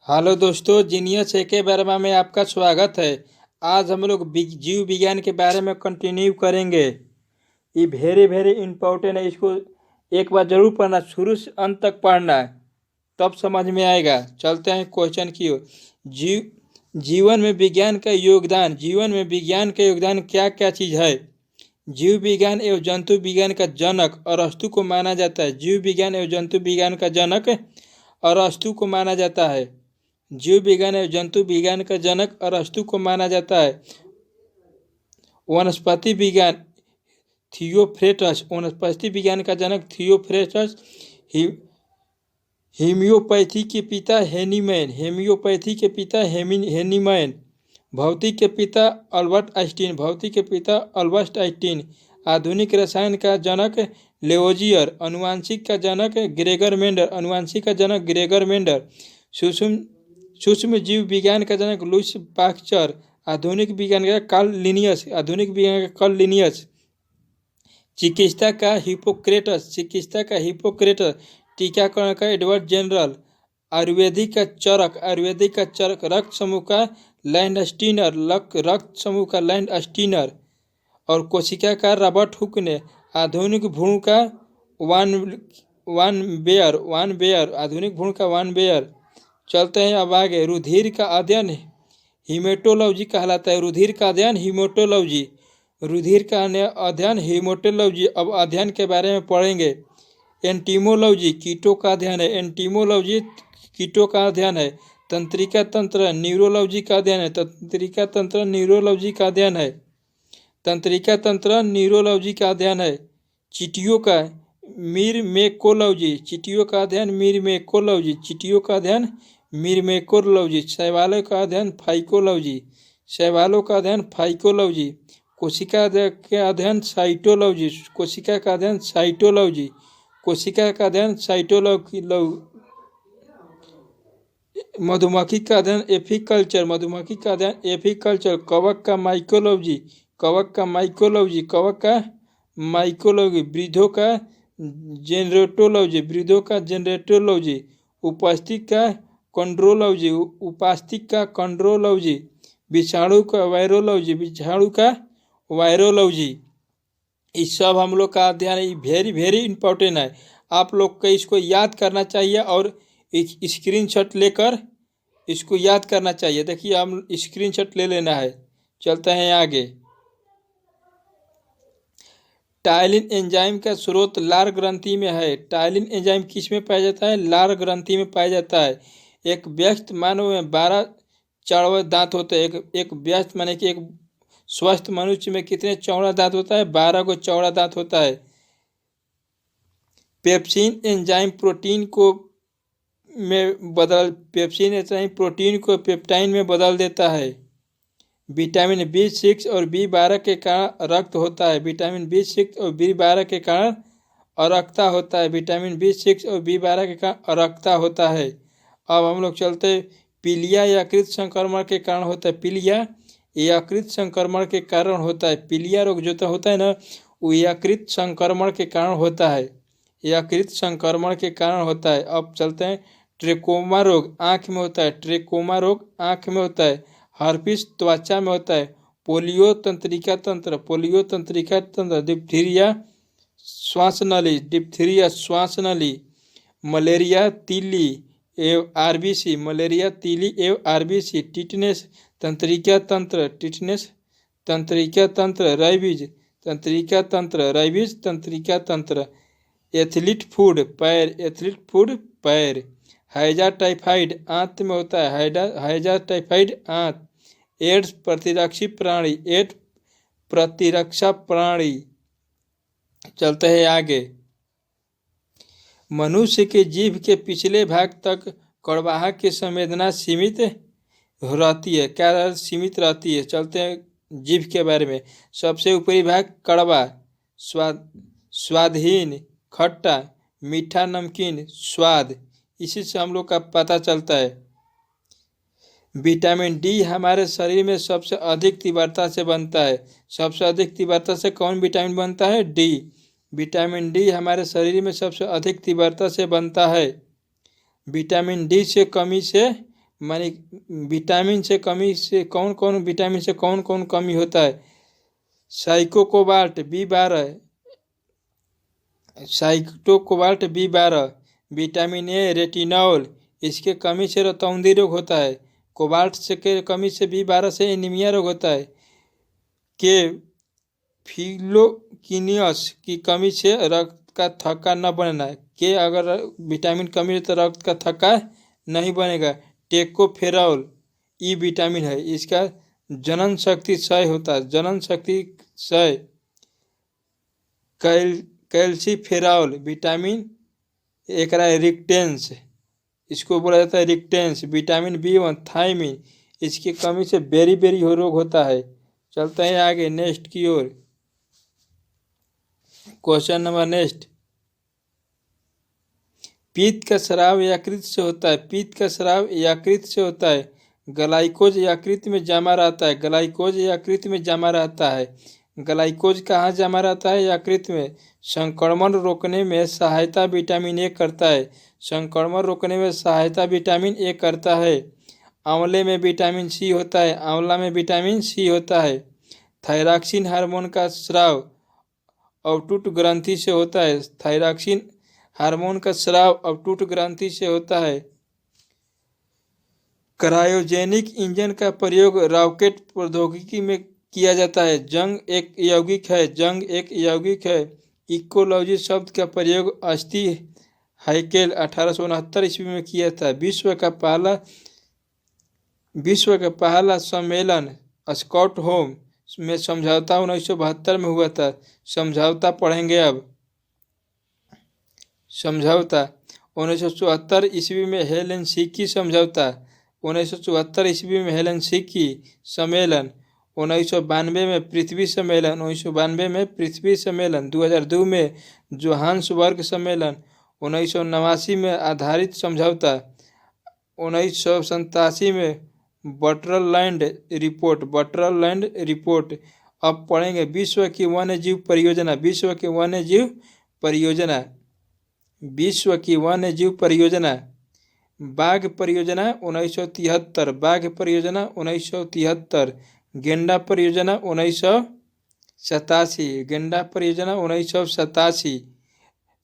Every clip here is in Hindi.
हेलो दोस्तों, जीनियस के बारे में आपका स्वागत है। आज हम लोग जीव विज्ञान के बारे में कंटिन्यू करेंगे। ये वेरी वेरी इम्पोर्टेंट है। इसको एक बार जरूर पढ़ना, शुरू से अंत तक पढ़ना है, तब समझ में आएगा। चलते हैं क्वेश्चन की ओर। जीवन में विज्ञान का योगदान। जीवन में विज्ञान का योगदान क्या क्या चीज़ है? जीव विज्ञान एवं जंतु विज्ञान का जनक अरस्तु को माना जाता है। जीव विज्ञान एवं जंतु विज्ञान का जनक अरस्तु को माना जाता है। जीव विज्ञान एवं जंतु विज्ञान का जनक अरस्तु को माना जाता है। वनस्पति विज्ञान थियोफ्रेटस। वनस्पति विज्ञान का जनक थियोफ्रेटस। होम्योपैथी के पिता हेनीमैन। होम्योपैथी के पिता हेनीमैन। भौतिक के पिता अल्बर्ट आइंस्टीन। भौतिक के पिता अल्बर्ट आइंस्टीन। आधुनिक रसायन का जनक लेवोजियर। अनुवांशिक का जनक ग्रेगर मेंडल। अनुवांशिक का जनक ग्रेगर मेंडल। सूक्ष्म जीव विज्ञान का जनक लुईस पास्चर। आधुनिक विज्ञान का कार्ल लिनियस। आधुनिक विज्ञान का कार्ल लिनियस। चिकित्सा का हिप्पोक्रेटस। चिकित्सा का हिप्पोक्रेटस। टीकाकरण का एडवर्ड जनरल। आयुर्वेदिक का चरक। आयुर्वेदिक का चरक। रक्त समूह का लैंड स्टीनर। रक्त समूह का लैंड स्टीनर। और कोशिका का रॉबर्ट हुक ने। आधुनिक भ्रूण का वान बेयर। आधुनिक भ्रूण का वान बेयर। चलते हैं अब आगे। रुधिर का अध्ययन हीमेटोलॉजी कहलाता है। रुधिर का अध्ययन हीमेटोलॉजी। रुधिर का अध्ययन हीमेटोलॉजी। अब अध्ययन के बारे में पढ़ेंगे। एंटीमोलॉजी कीटों का अध्ययन है। एंटीमोलॉजी कीटों का अध्ययन है। तंत्रिका तंत्र न्यूरोलॉजी का अध्ययन है। तंत्रिका तंत्र न्यूरोलॉजी का अध्ययन है। तंत्रिका तंत्र न्यूरोलॉजी का अध्ययन है। चींटियों का मीरमेकोलॉजी। चींटियों का अध्ययन मीरमेकोलॉजी। चींटियों का अध्ययन मीरमेकोलॉजी। शैवालों का अध्ययन फाइकोलॉजी। शैवालों का अध्ययन फाइकोलॉजी। कोशिका का अध्ययन साइटोलॉजी। कोशिका का अध्ययन साइटोलॉजी। कोशिका का अध्ययन साइटोलॉजी। मधुमक्खी का अध्ययन एपीकल्चर। मधुमक्खी का अध्ययन एपीकल्चर। कवक का माइकोलॉजी। कवक का माइकोलॉजी। कवक का माइकोलॉजी। वृद्धों का जेनरेटोलॉजी। वृद्धों का जेनरेटोलॉजी। उपस्थित का कंड्रोलॉजी। उपास्थिक का कंड्रोलॉजी। विषाणु का वायरोलॉजी। विषाणु का वायरोलॉजी। इस सब हम लोग का अध्ययन वेरी वेरी इंपॉर्टेंट है। आप लोग को इसको याद करना चाहिए और एक स्क्रीनशॉट लेकर इसको याद करना चाहिए। देखिए, हम स्क्रीनशॉट ले लेना है। चलते हैं आगे। टायलिन एंजाइम का स्रोत लार ग्रंथि में है। टायलिन एंजाइम किस में पाया जाता है? लार ग्रंथि में पाया जाता है। एक व्यस्त मानव में 12 चौड़ा दांत होते हैं। एक व्यस्त माने कि एक स्वस्थ मनुष्य में कितने चौड़ा दांत होता है? 12 को चौड़ा दांत होता है। पेप्सिन एंजाइम प्रोटीन को पेप्टाइन में बदल देता है। विटामिन B6 और B12 के कारण रक्त होता है। विटामिन B6 और B12 के कारण अरक्ता होता है। विटामिन B6 और B12 के कारण अरक्ता होता है। अब हम लोग चलते। पीलिया यकृत संक्रमण के कारण होता है। पीलिया यकृत संक्रमण के कारण होता है। पीलिया रोग जो होता है ना, वो यकृत संक्रमण के कारण होता है। यकृत संक्रमण के कारण होता है। अब चलते हैं। ट्रेकोमा रोग आँख में होता है। ट्रेकोमा रोग आँख में होता है। हर्पिस त्वचा में होता है। पोलियो तंत्रिका तंत्र। पोलियो तंत्रिका तंत्र। डिप्थीरिया श्वास नली। डिप्थीरिया श्वास नली। मलेरिया तीली एवं आरबीसी। मलेरिया तीली एवं आरबीसी। टिटनेस तंत्रिका तंत्र। टिटनेस तंत्रिका तंत्र। रेबीज तंत्रिका तंत्र। रेबीज तंत्रिका तंत्र। एथलीट फूड पैर। एथलीट फूड पैर। हैजा टाइफाइड आंत में होता है। हैजा टाइफाइड आंत। एड्स प्रतिरक्षी प्राणी। एड्स प्रतिरक्षा प्राणी। चलते हैं आगे। मनुष्य के जीभ के पिछले भाग तक कड़वाहट की संवेदना सीमित रहती है। क्या सीमित रहती है? चलते हैं जीभ के बारे में। सबसे ऊपरी भाग कड़वा, स्वादहीन, खट्टा, मीठा, नमकीन, स्वाद। इसी से हम लोग का पता चलता है। विटामिन डी हमारे शरीर में सबसे अधिक तीव्रता से बनता है। सबसे अधिक तीव्रता से कौन विटामिन बनता है? डी। विटामिन डी हमारे शरीर में सबसे अधिक तीव्रता से बनता है। विटामिन डी से कमी से माने विटामिन से कमी से कौन कौन विटामिन से कौन कौन कमी होता है? साइकोकोबाल्ट B12, साइटोकोबाल्ट B12, vitamin A, retinol, इसके कमी से रतौंधी रोग होता है। कोबाल्ट से के कमी से B12 से एनीमिया रोग होता है। के फिलोकिनियस की कमी से रक्त का थक्का न बनना है। के अगर विटामिन कमी है तो रक्त का थक्का नहीं बनेगा। टेकोफेरॉल ई विटामिन है, इसका जनन शक्ति क्षय होता है। जनन शक्ति क्षय। कैल्सीफेरॉल विटामिन एक रिक्टेंस, इसको बोला जाता है रिक्टेंस। विटामिन B1 थायमिन, इसकी कमी से बेरी हो रोग होता है। चलते हैं आगे नेक्स्ट की ओर। क्वेश्चन नंबर नेक्स्ट, पित्त का स्राव यकृत से होता है। पित्त का स्राव यकृत से होता है। ग्लाइकोज यकृत में जमा रहता है। ग्लाइकोज यकृत में जमा रहता है। ग्लाइकोज कहाँ जमा रहता है? यकृत में। संक्रमण रोकने में सहायता विटामिन ए करता है। संक्रमण रोकने में सहायता विटामिन ए करता है। आंवले में विटामिन सी होता है। आंवला में विटामिन सी होता है। थायरॉक्सिन हार्मोन का स्राव अवटुट ग्रंथि से होता है। थायरॉक्सिन हार्मोन का स्राव अवटुट ग्रंथि से होता है। क्रायोजेनिक इंजन का प्रयोग रॉकेट प्रौद्योगिकी में किया जाता है। जंग एक यौगिक है। जंग एक यौगिक है। इकोलॉजी शब्द का प्रयोग अस्थि हाइकेल 1869 ईस्वी में किया था। विश्व का पहला सम्मेलन स्टॉकहोम में समझौता 1972 में हुआ था। समझौता पढ़ेंगे अब। समझौता 1974 ईस्वी में हेलसिंकी समझौता। 1974 ईस्वी में हेलसिंकी सम्मेलन। 1992 में पृथ्वी सम्मेलन। 1992 में पृथ्वी सम्मेलन। 2002 में जोहान्सबर्ग सम्मेलन। 1989 में आधारित समझौता। 1987 में बटरलैंड रिपोर्ट। बटरलैंड रिपोर्ट। अब पढ़ेंगे विश्व की वन्यजीव परियोजना। विश्व की वन्यजीव परियोजना। विश्व की वन्यजीव परियोजना। बाघ परियोजना 1973। बाघ परियोजना 1973। गेंडा परियोजना 1987। गेंडा परियोजना 1987।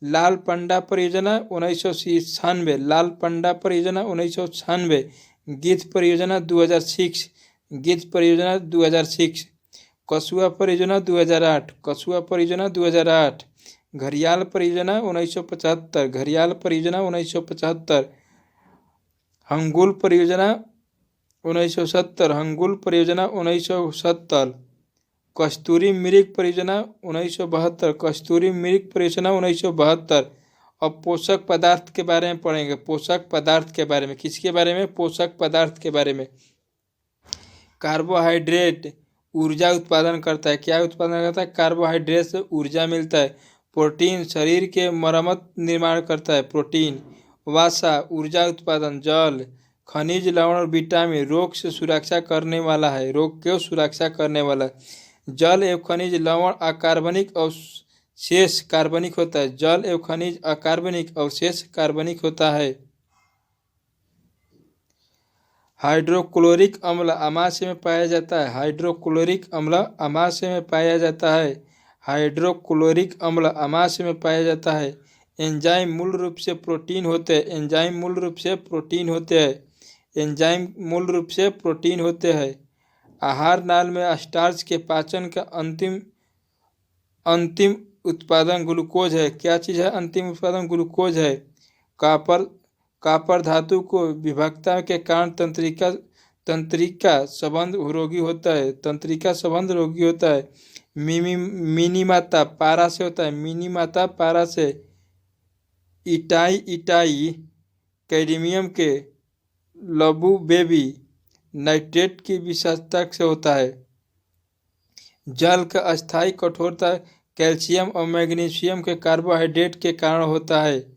लाल पंडा परियोजना 1996। लाल पंडा परियोजना 1996। गिद्ध परियोजना 2006। गिद्ध परियोजना 2006। कछुआ परियोजना 2008। कछुआ परियोजना 2008। घड़ियाल परियोजना 1975। घड़ियाल परियोजना 1975। हंगुल परियोजना 1970। हंगुल परियोजना 1970। कस्तूरी मृग परियोजना 1972। कस्तूरी मृग परियोजना 1972। अब पोषक पदार्थ के बारे में पढ़ेंगे। पोषक पदार्थ के बारे में। किसके बारे में? पोषक पदार्थ के बारे में। कार्बोहाइड्रेट ऊर्जा उत्पादन करता है। क्या उत्पादन करता है? कार्बोहाइड्रेट से ऊर्जा मिलता है। प्रोटीन शरीर के मरम्मत निर्माण करता है। प्रोटीन। वसा ऊर्जा उत्पादन। जल खनिज लवण और विटामिन रोग से सुरक्षा करने वाला है। रोग को सुरक्षा करने वाला। जल एवं खनिज लवण अकार्बनिक अवशेष कार्बनिक होता है। जल एवं खनिज अकार्बनिक अवशेष कार्बनिक होता है। हाइड्रोक्लोरिक अम्ल अमाशय में पाया जाता है। हाइड्रोक्लोरिक अम्ल अमाशय में पाया जाता है। हाइड्रोक्लोरिक अम्ल अमाशय में पाया जाता है। एंजाइम मूल रूप से प्रोटीन होते हैं। एंजाइम मूल रूप से प्रोटीन होते हैं। एंजाइम मूल रूप से प्रोटीन होते हैं। आहार नाल में स्टार्च के पाचन का अंतिम उत्पादन ग्लूकोज है। क्या चीज़ है? अंतिम उत्पादन ग्लूकोज है। कॉपर धातु को विभक्ता के कारण तंत्रिका संबंध रोगी होता है। तंत्रिका संबंध रोगी होता है। मिनीमाता पारा से होता है। मिनीमाता पारा से। इटाई कैडमियम के लबू बेबी नाइट्रेट की विशेषता से होता है। जल का अस्थायी कठोरता कैल्शियम और मैग्नीशियम के कार्बोहाइड्रेट के कारण होता है।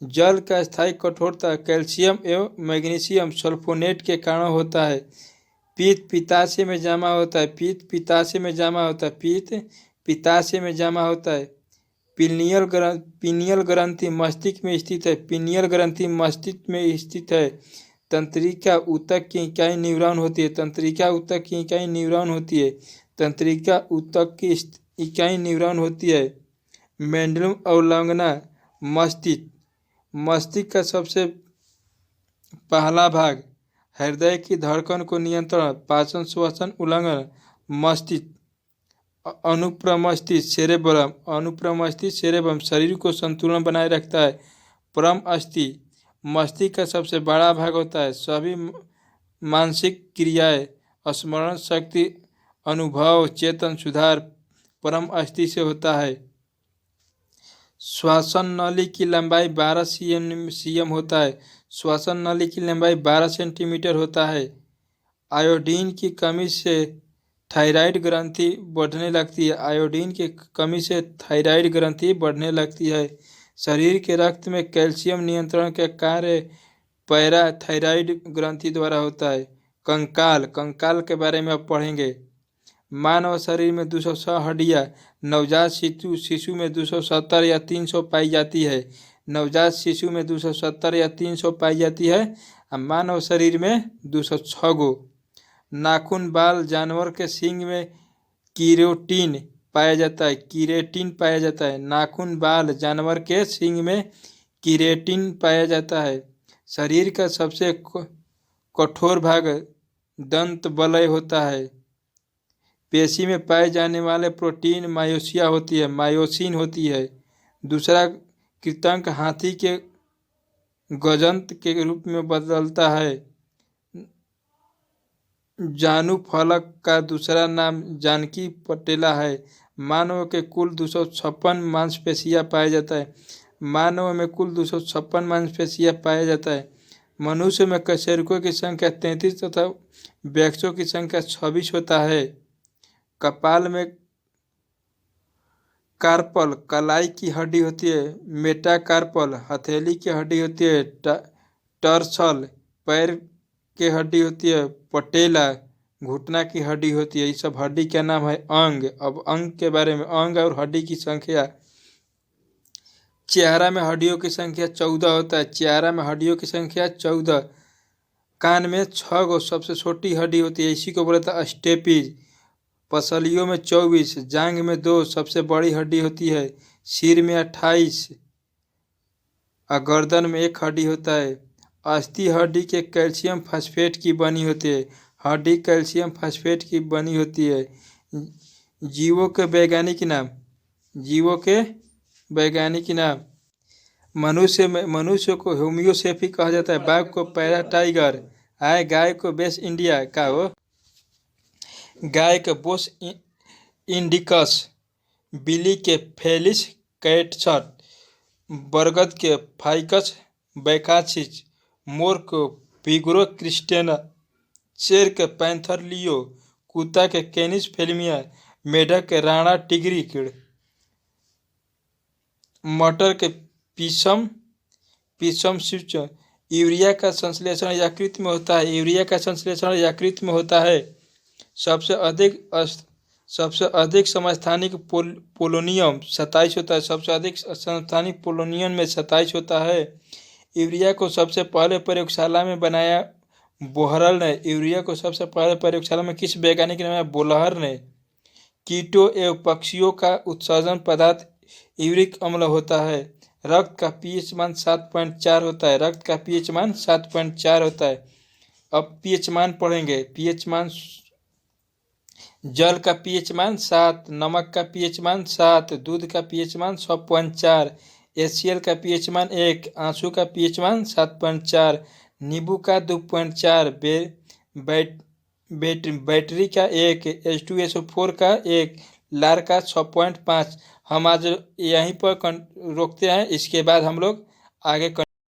जल का अस्थायी कठोरता कैल्शियम एवं मैग्नीशियम सल्फोनेट के कारण होता है। पित्त पित्ताशय में जमा होता है। पित्त पित्ताशय में जमा होता है। पित्त पित्ताशय में जमा होता है। पीनियल ग्रंथि मस्तिष्क में स्थित है। पीनियल ग्रंथि मस्तिष्क में स्थित है। तंत्रिका ऊतक की इकाई न्यूरॉन होती है। तंत्रिका ऊतक की इकाई न्यूरॉन होती है। तंत्रिका ऊतक की इकाई न्यूरॉन होती है। मेंडुलम अवलंगना मस्तिष्क। मस्तिष्क का सबसे पहला भाग हृदय की धड़कन को नियंत्रण, पाचन, श्वसन, उल्लंघन। मस्तिष्क अनुप्रमस्तिष्क सेरेब्रम। अनुप्रमस्तिष्क सेरेब्रम शरीर को संतुलन बनाए रखता है। परम अस्थिक मस्तिष्क का सबसे बड़ा भाग होता है। सभी मानसिक क्रियाएं, स्मरण शक्ति, अनुभव, चेतन सुधार परम अस्थिक से होता है। श्वसन नली की लंबाई 12 cm होता है। श्वसन नली की लंबाई 12 सेंटीमीटर होता है। आयोडीन की कमी से थायराइड ग्रंथि बढ़ने लगती है। आयोडीन की कमी से थायराइड ग्रंथि बढ़ने लगती है। शरीर के रक्त में कैल्शियम नियंत्रण का कार्य पैराथायराइड ग्रंथि द्वारा होता है। कंकाल। कंकाल के बारे में अब पढ़ेंगे। मानव शरीर में 206 हड्डियां। नवजात शिशु में 270 या 300 पाई जाती है। नवजात शिशु में 270 या 300 पाई जाती है। मानव शरीर में 206 गो। नाखून, बाल, जानवर के सींग में कीरेटिन पाया जाता है। कीरेटिन पाया जाता है। नाखून, बाल, जानवर के सींग में कीरेटिन पाया जाता है। शरीर का सबसे कठोर भाग दंत वलय होता है। पेशी में पाए जाने वाले प्रोटीन मायोसिया होती है, मायोसिन होती है। दूसरा कृंतक हाथी के गजंत के रूप में बदलता है। जानू फलक का दूसरा नाम जानकी पटेला है। मानव के कुल 256 मांसपेशियां पाया जाता है। मानव में कुल 256 मांसपेशियां पाया जाता है। मनुष्य में कशेरुकों की संख्या 33 तथा वृक्षों की संख्या 26 होता है। कपाल में कार्पल कलाई की हड्डी होती है। मेटाकार्पल हथेली की हड्डी होती है। टर्सल पैर की हड्डी होती है। पटेला घुटना की हड्डी होती है। ये सब हड्डी का नाम है अंग। अब अंग के बारे में, अंग और हड्डी की संख्या। चेहरा में हड्डियों की संख्या 14 होता है। चेहरा में हड्डियों की संख्या 14। कान में 6 गो सबसे छोटी हड्डी होती है, इसी को बोलता है स्टेपीज। पसलियों में 24, जांघ में 2 सबसे बड़ी हड्डी होती है। सिर में 28 और गर्दन में 1 हड्डी होता है। अस्थि हड्डी के कैल्शियम फास्फेट की बनी होती है। हड्डी कैल्शियम फास्फेट की बनी होती है। जीवों के वैज्ञानिक नाम। जीवों के वैज्ञानिक नाम। मनुष्य को होम्योसेफी कहा जाता है। बाघ को पैरा टाइगर। गाय को बेस इंडिया का हो। गाय के बोस इंडिकस। बिल्ली के फेलिस कैटसट। बरगद के फाइकस बैकासिस। मोर को पिगरो क्रिस्टेना। शेर के पैंथर लियो। कुत्ता के कैनिस फेलिमिया। मेढक के राणा टिग्रिस। मटर के पीसम स्विच। यूरिया का संश्लेषण यकृत में होता है। यूरिया का संश्लेषण यकृत में होता है। सबसे अधिक समस्थानिक पोलोनियम 27 होता है। सबसे अधिक समस्थानिक पोलोनियम में 27 होता है। यूरिया को सबसे पहले प्रयोगशाला में बनाया बोहरल ने। यूरिया को सबसे पहले प्रयोगशाला में किस वैज्ञानिक ने बनाया? बोहरल ने। कीटों एवं पक्षियों का उत्सर्जन पदार्थ यूरिक अम्ल होता है। रक्त का पीएच मान 7.4 होता है। रक्त का पीएच मान 7.4 होता है। अब पीएच मान पढ़ेंगे। पीएच मान जल का पीएच मान 7, नमक का पीएच मान 7, दूध का पीएच मान 6.4, HCl का पीएच मान 1, आंसू का पीएच मान 7.4, नींबू का 2.4, बैटरी का 1, H2SO4 का 1, लार का 6.5। हम आज यहीं पर रोकते हैं। इसके बाद हम लोग आगे